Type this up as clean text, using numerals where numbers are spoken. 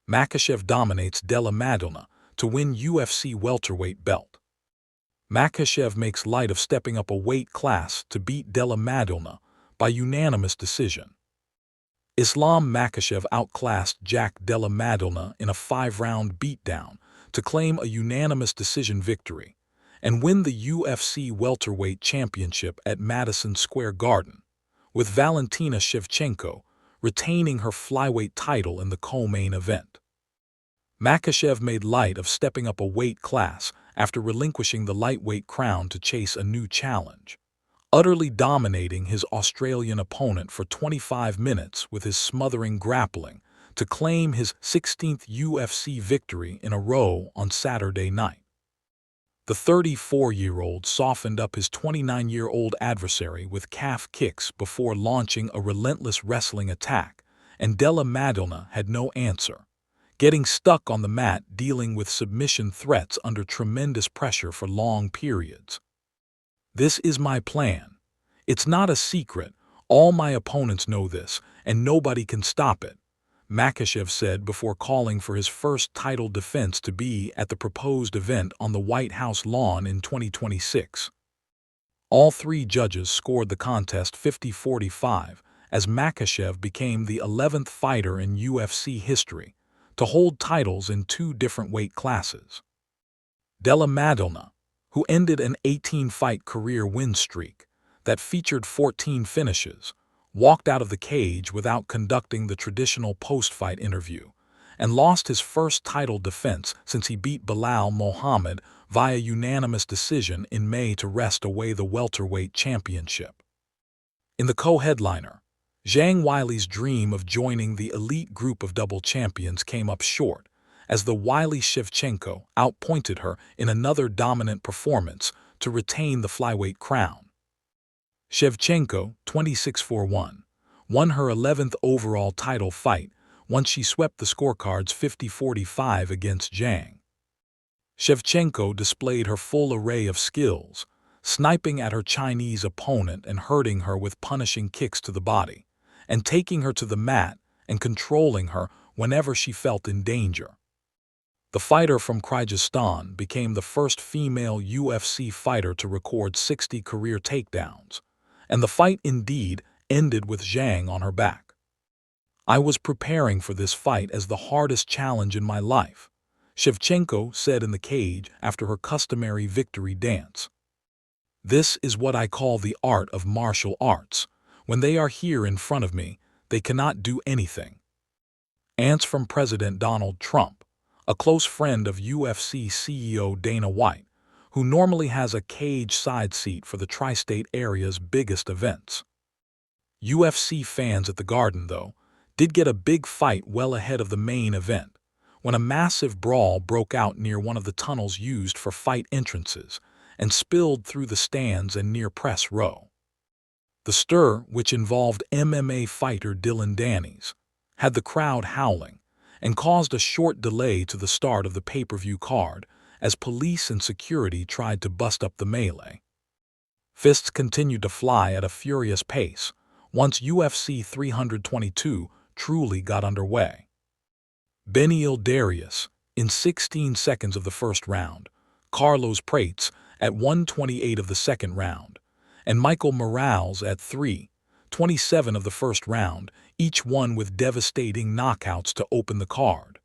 Makhachev dominates Della to win UFC welterweight belt. Makhachev makes light of stepping up a weight class to beat Della by unanimous decision. Islam Makhachev outclassed Jack Della in a 5-round beatdown to claim a unanimous decision victory and win the UFC welterweight championship at Madison Square Garden, with Valentina Shevchenko retaining her flyweight title in the co-main event. Makhachev made light of stepping up a weight class after relinquishing the lightweight crown to chase a new challenge, utterly dominating his Australian opponent for 25 minutes with his smothering grappling to claim his 16th UFC victory in a row on Saturday night. The 34-year-old softened up his 29-year-old adversary with calf kicks before launching a relentless wrestling attack, and Della had no answer, getting stuck on the mat dealing with submission threats under tremendous pressure for long periods. "This is my plan. It's not a secret. All my opponents know this, and nobody can stop it," Makhachev said before calling for his first title defense to be at the proposed event on the White House lawn in 2026. All three judges scored the contest 50-45 as Makhachev became the 11th fighter in UFC history to hold titles in 2 different weight classes. Della, who ended an 18-fight career win streak that featured 14 finishes, walked out of the cage without conducting the traditional post-fight interview and lost his first title defense since he beat Belal Muhammad via unanimous decision in May to wrest away the welterweight championship. In the co-headliner, Zhang Weili's dream of joining the elite group of double champions came up short, as the wily Shevchenko outpointed her in another dominant performance to retain the flyweight crown. Shevchenko, 26-1, won her 11th overall title fight once she swept the scorecards 50-45 against Zhang. Shevchenko displayed her full array of skills, sniping at her Chinese opponent and hurting her with punishing kicks to the body, and taking her to the mat and controlling her whenever she felt in danger. The fighter from Kyrgyzstan became the first female UFC fighter to record 60 career takedowns, and the fight indeed ended with Zhang on her back. "I was preparing for this fight as the hardest challenge in my life," Shevchenko said in the cage after her customary victory dance. "This is what I call the art of martial arts. When they are here in front of me, they cannot do anything." Ants from President Donald Trump, a close friend of UFC CEO Dana White, who normally has a cage side seat for the tri-state area's biggest events. UFC fans at the Garden, though, did get a big fight well ahead of the main event, when a massive brawl broke out near one of the tunnels used for fight entrances and spilled through the stands and near press row. The stir, which involved MMA fighter Dylan Danny's, had the crowd howling and caused a short delay to the start of the pay-per-view card as police and security tried to bust up the melee. Fists continued to fly at a furious pace once UFC 322 truly got underway. Beneil Darius, in 16 seconds of the first round, Carlos Prates at 1:28 of the second round, and Michael Morales at 3:27 of the first round, each one with devastating knockouts to open the card.